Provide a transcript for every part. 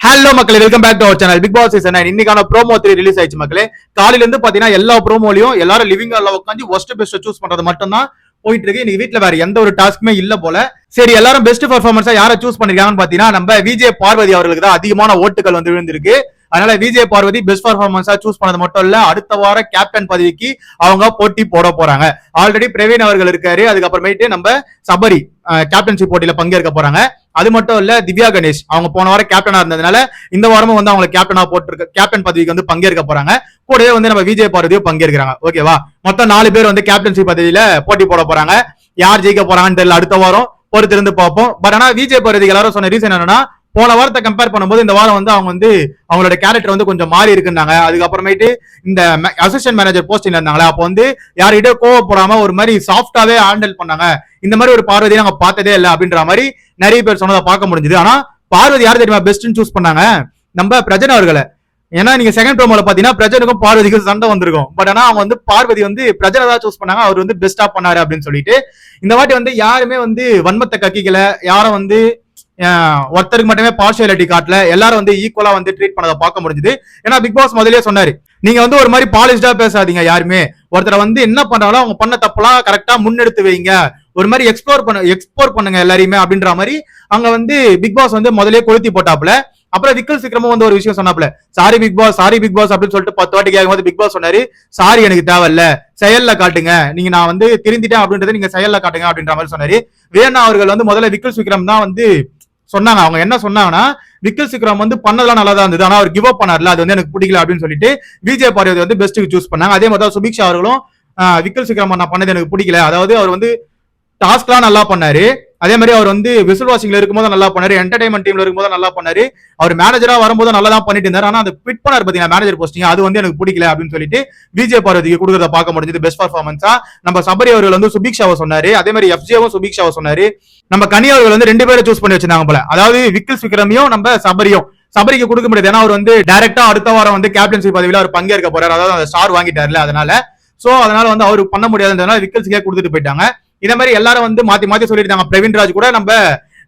Hello மக்களே, welcome back to our channel. Bigg Boss season 9 இன்னைக்கான promo 3 release ஆயிடுச்சு மக்களே. காலையில இருந்து பாத்தீங்கன்னா எல்லா ப்ரோமோலயும் எல்லாரும் லிவிங் ஹால்ல உட்காந்து ஒஸ்ட் பெஸ்ட் சூஸ் பண்றது மட்டும் தான் போயிட்டு இருக்கு. இன்னைக்கு வீட்ல வேற எந்த ஒரு டாஸ்க்குமே இல்ல போல. சரி, எல்லாரும் பெஸ்ட் பெர்ஃபார்மன்ஸா யாரை சூஸ் பண்ணிருக்காங்கன்னு பாத்தீங்கன்னா நம்ம விஜய் பார்வதி அவர்களுக்கு தான் அதிகமான ஓட்டுகள் வந்து விழுந்திருக்கு. அதனால விஜய் பார்வதி பெஸ்ட் பர்ஃபார்மன்ஸா சூஸ் பண்ணது மட்டும் இல்ல, அடுத்த வாரம் கேப்டன் பதவிக்கு அவங்க போட்டி போட போறாங்க. ஆல்ரெடி பிரவீன் அவர்கள் இருக்காரு, அதுக்கப்புறமேட்டு நம்ம சபரி கேப்டன்ஷிப் போட்டியில பங்கேற்க போறாங்க. அது மட்டும் இல்ல, திவ்யா கணேஷ் அவங்க போன வாரம் கேப்டனா இருந்ததுனால இந்த வாரமும் வந்து அவங்க கேப்டனா போட்டு கேப்டன் பதவிக்கு வந்து பங்கேற்க போறாங்க. கூடவே வந்து நம்ம விஜய் பார்வதியும் பங்கேற்கிறாங்க. ஓகேவா, மொத்தம் 4 பேர் வந்து கேப்டன்ஷிப் பதவியில போட்டி போட போறாங்க. யார் ஜெயிக்க போறாங்கன்னு தெரியல, அடுத்த வாரம் பொறுத்திருந்து பார்ப்போம். பட் ஆனா விஜய் பார்வதிக்கு எல்லாரும் சொன்ன ரீசன் என்னன்னா, போன வாரத்தை கம்பேர் பண்ணும்போது இந்த வாரம் வந்து அவங்க வந்து அவங்களோட கேரக்டர் வந்து கொஞ்சம் மாறி இருக்குன்னாங்க. அதுக்கப்புறமேட்டு இந்த அசிஸ்டன்ட் மேனேஜர் போஸ்டிங்ல இருந்தாங்களா, அப்போ வந்து யார்கிட்ட கோவப்படாம ஒரு மாதிரி சாஃப்டாவே ஹேண்டில் பண்ணாங்க. இந்த மாதிரி ஒரு பார்வதியை நாங்க பார்த்ததே இல்லை அப்படின்ற மாதிரி நிறைய பேர் சொன்னதை பார்க்க முடிஞ்சது. ஆனா பார்வதி யார் தெரியுமா பெஸ்ட்னு சூஸ் பண்ணாங்க? நம்ம பிரஜன் அவர்களை. ஏன்னா நீங்க செகண்ட் ப்ரோமோல பாத்தீங்கன்னா பிரஜனுக்கும் பார்வதிக்கும் சண்டை வந்திருக்கும். பட் ஆனா அவங்க வந்து பார்வதி வந்து பிரஜனை தான் சூஸ் பண்ணாங்க, அவர் வந்து பெஸ்டா பண்ணாரு அப்படின்னு சொல்லிட்டு. இந்த வாட்டி வந்து யாருமே வந்து வன்மத்தை கக்கிக்கல, யாரும் வந்து ஒருத்தருக்கு மட்டுமே பார்ஷியாலிட்டி காட்டல, எல்லாரும் வந்து ஈக்குவலா வந்து ட்ரீட் பண்ணதை பார்க்க முடிஞ்சது. ஏன்னா பிக் பாஸ் முதலே சொன்னாரு, நீங்க வந்து ஒரு மாதிரி பாலிஷ்டா பேசாதீங்க, யாருமே ஒருத்தரை வந்து என்ன பண்றாங்களோ அவங்க பண்ண தப்பெல்லாம் கரெக்டா முன்னெடுத்து வைங்க, ஒரு மாதிரி எக்ஸ்ப்ளோர் பண்ணுங்க எல்லாரையுமே அப்படின்ற மாதிரி அங்க வந்து பிக் பாஸ் வந்து முதலே கொளுத்தி போட்டாப்ல. அப்புறம் விக்கல் சீக்கிரமும் வந்து ஒரு விஷயம் சொன்னாப்ல, சாரி பிக் பாஸ் அப்படின்னு சொல்லிட்டு 10 வாட்டி கேட்கும்போது பிக் பாஸ் சொன்னாரு, சாரி எனக்கு தேவையில்ல, செயல்ல காட்டுங்க, நீங்க நான் வந்து திருந்திட்டேன் அப்படின்றத நீங்க செயல்ல காட்டுங்க அப்படின்ற மாதிரி சொன்னாரு. வேணா அவர்கள் வந்து முதல்ல விக்கல் சீக்கிரம் தான் வந்து சொன்னாங்க. அவங்க என்ன சொன்னாங்கன்னா, விக்கல் சிக்ரம் வந்து பண்ணதெல்லாம் நல்லா தான் இருந்தது, ஆனா அவர் கிவ் அப் பண்ணார்ல, அது வந்து எனக்கு பிடிக்கல அப்படின்னு சொல்லிட்டு விஜய் பார்வதி வந்து பெஸ்ட்டுக்கு சூஸ் பண்ணாங்க. அதே மாதிரி தான் சுபிக்ஷா அவர்களும் விக்கல் சிக்ரம் நான் பண்ணது எனக்கு பிடிக்கல, அதாவது அவர் வந்து டாஸ்க்லாம் நல்லா பண்ணாரு, அதே மாதிரி அவர் வந்து விசில் வாஷிங்ல இருக்கும்போது நல்லா பண்ணாரு, என்டர்டைன்மெண்ட் டீம்ல இருக்கும்போது நல்லா பண்ணாரு, அவர் மேனேஜரா வரும்போது நல்லா தான் பண்ணிட்டு இருந்தாரு. ஆனா அந்த பிட் பண்ணார் பாத்தீங்கன்னா மேனேஜர் போஸ்டிங், அது வந்து எனக்கு பிடிக்கல அப்படின்னு சொல்லிட்டு விஜய் பார்வதிக்கு கொடுக்கறத பார்க்க முடிஞ்சது பெஸ்ட் பர்ஃபார்மன்ஸா. நம்ம சபரி அவர்கள் வந்து சுபிக்ஷாவை சொன்னாரு, அதே மாதிரி எஃப்ஜேவும் சுபிக்ஷாவை சொன்னாரு. நம்ம கனி அவர்கள் வந்து 2 பேரை சூஸ் பண்ணி வச்சிருந்தாங்க போல, அதாவது விக்கல் விக்ரமையும் நம்ம சபரியும். சபரிக்கு கொடுக்க முடியாது, ஏன்னா அவர் வந்து டைரக்டா அடுத்த வாரம் வந்து கேப்டன்சி பதவியில அவர் பங்கேற்க போறாரு, அதாவது அந்த ஸ்டார் வாங்கிட்டாருல, அதனால வந்து அவருக்கு பண்ண முடியாதுன்றதுனால விக்கல்ஸுக்கே கொடுத்துட்டு போயிட்டாங்க. இதே மாதிரி எல்லாரும் வந்து மாத்தி மாத்தி சொல்லிட்டாங்க. பிரவீன் ராஜ் கூட நம்ம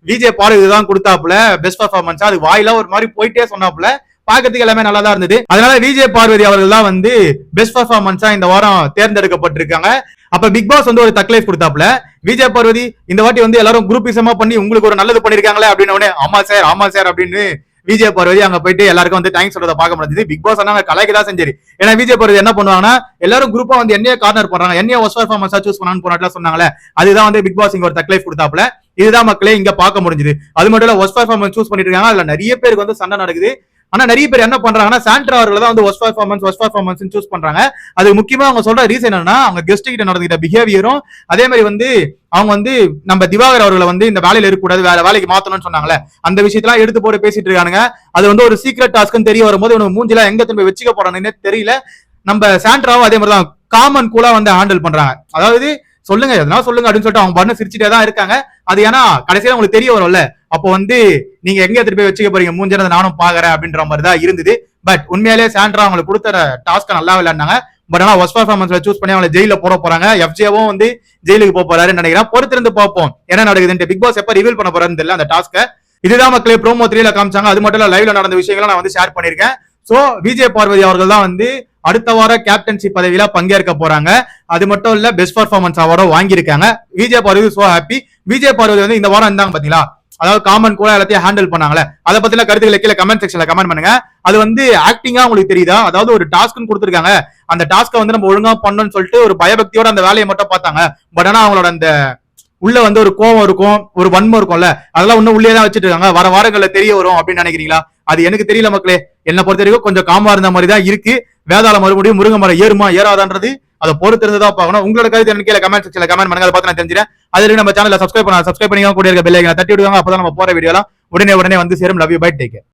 விஜய் பார்வதி தான் கொடுத்தாப்புல பெஸ்ட் பர்ஃபார்மன்ஸா, அது வாயில ஒரு மாதிரி போயிட்டே சொன்னாப்புல, பாக்கிறதுக்கு எல்லாமே நல்லா தான் இருந்தது. அதனால விஜய் பார்வதி அவர்கள் தான் வந்து பெஸ்ட் பர்ஃபார்மன்ஸா இந்த வாரம் தேர்ந்தெடுக்கப்பட்டிருக்காங்க. அப்ப பிக் பாஸ் வந்து ஒரு தக்லைஃப் கொடுத்தாப்புல, விஜய் பார்வதி இந்த வாட்டி வந்து எல்லாரும் குரூப்பிசமா பண்ணி உங்களுக்கு ஒரு நல்லது பண்ணிருக்காங்களே அப்படின்னு, ஆமா சார் அப்படின்னு விஜய் பார்வதி அங்க போயிட்டு எல்லாருக்கும் வந்து தேங்க்ஸ் சொல்றதை பார்க்க முடிஞ்சது. பிக் பாஸ் வந்து கலாய்க்கு தான் செஞ்சாரு. ஏன்னா விஜய் பார்வதி என்ன பண்ணுவாங்கன்னா, எல்லாரும் குரூப்பா வந்து என்னைய கார்னர் பண்றாங்க, என்னைய ஒஸ்ட் பர்ஃபார்மன்ஸா சூஸ் பண்ணான்னு போராட்டம் சொன்னாங்களே, அதுதான் வந்து பிக் பாஸ் இங்க ஒரு தக்லைஃப் கொடுத்தாப்புல. இதுதான் மக்களே இங்க பார்க்க முடிஞ்சது. அது மட்டும் இல்ல, ஒஸ்ட் பர்ஃபார்மன்ஸ் சூஸ் பண்ணிட்டு இருக்காங்க, அதுல நிறைய பேருக்கு வந்து சண்டை நடக்குது. ஆனா நிறைய பேர் என்ன பண்றாங்கன்னா, சாண்ட்ரா அவர்கள் தான் வந்து ஒஸ்ட் பர்ஃபார்மன்ஸ் சூஸ் பண்றாங்க. அது முக்கியமா அவங்க சொல்ற ரீசன் என்னன்னா, அவங்க கெஸ்ட் கிட்ட நடந்துகிட்ட பிஹேவியரும், அதே மாதிரி வந்து அவங்க வந்து நம்ம திவாகர் அவர்களை வந்து இந்த வேலையில இருக்கக்கூடாது, வேற வேலைக்கு மாத்தணும்னு சொன்னாங்களே, அந்த விஷயத்தெல்லாம் எடுத்து போட்டு பேசிட்டு இருக்கானுங்க. அது வந்து ஒரு சீக்ரெட் டாஸ்க்னு தெரிய வரும்போது இவனுக்கு மூஞ்சில எங்க திரும்ப வச்சுக்க போறானுன்னு தெரியல. நம்ம சாண்ட்ராவும் அதே மாதிரிதான் காமன் கூலா வந்து ஹேண்டில் பண்றாங்க, அதாவது சொல்லுங்க எதனா சொல்லுங்க அப்படின்னு சொல்லிட்டு அவங்க பண்ண சிரிச்சுட்டே தான் இருக்காங்க. அது ஏன்னா கடைசியில உங்களுக்கு தெரிய வரும்ல, அப்போ வந்து நீங்க எங்க திருப்பி வச்சுக்க போறீங்க மூஞ்சதை நானும் பாக்குறேன் அப்படின்ற மாதிரி தான் இருந்தது. பட் உண்மையிலேயே சாண்ட்ரா அவங்களுக்கு கொடுத்த டாஸ்க் நல்லா விளையாண்டாங்க. பட் ஆனா ஒஸ்ட் பர்ஃபார்மன்ஸ்ல சூஸ் பண்ணி அவங்களை ஜெயில போட போறாங்க. எஃப்ஜேவும் வந்து ஜெயிலுக்கு போக போறாருன்னு நினைக்கிறேன். பொறுத்திருந்து பார்ப்போம் என்ன நடக்குதுன்னு. பிக் பாஸ் எப்ப ரிவீல் பண்ண போறாருன்னு தெரியல அந்த டாஸ்க். இதுதான் மக்களே ப்ரோமோ 3ல காமிச்சாங்க. அது மட்டும் இல்ல, லைவ்ல நடந்த விஷயங்களை நான் வந்து ஷேர் பண்ணிருக்கேன். சோ விஜய் பார்வதி அவர்கள் தான் வந்து அடுத்த வாரம் கேப்டன்ஷிப் பதவியில பங்கேற்க போறாங்க. அது மட்டும் இல்ல, பெஸ்ட் பர்ஃபார்மன்ஸ் அவார்டும் வாங்கியிருக்காங்க. Vijay Parvathi so happy. விஜய் பார்வதி வந்து இந்த வாரம் இருந்தாங்க பாத்தீங்களா, அதாவது காமன் கூட எல்லாத்தையும் ஹேண்டில் பண்ணாங்களே, அதை பத்தின கருத்துக்களை கீழே கமெண்ட் செக்ஷன்ல கமெண்ட் பண்ணுங்க. அது வந்து ஆக்டிங்கா உங்களுக்கு தெரியுதா? அதாவது ஒரு டாஸ்க்னு கொடுத்துருக்காங்க, அந்த டாஸ்க்கை வந்து நம்ம ஒழுங்கா பண்ணணும்னு சொல்லிட்டு ஒரு பயபக்தியோட அந்த வேலையை மட்டும் பார்த்தாங்க. பட் ஆனா அவங்களோட அந்த உள்ள வந்து ஒரு கோவம் இருக்கும், ஒரு வன்மம் இருக்கும்ல, அதெல்லாம் இன்னும் உள்ளே தான் வச்சுட்டு இருக்காங்க. வர வாரங்கள்ல தெரிய வரும் அப்படின்னு நினைக்கிறீங்களா? அது எனக்கு தெரியல மக்களே. என்ன பொறுத்த வரைக்கும் கொஞ்சம் காமா இருந்த மாதிரி தான் இருக்கு. வேதாள மறுபடியும் முருங்கை மரம் ஏறுமா ஏறாதான்றது அதை பொறுத்து இருந்துதான் பார்க்கணும். உங்களோட கருத்து எனக்கு கீழே கமெண்ட் செக்ஷன்ல கமெண்ட் பண்ணுங்க, அதை பார்த்து நான் தெரிஞ்சுறேன். அதுல நம்ம சேனலை சப்ஸ்கிரைப் பண்ணி கூட இருக்க பெல் ஐகானை தட்டி விடுவாங்க, அப்பதான் நம்ம போற வீடியோலாம் உடனே வந்து சேரும். Love you, bye, take care.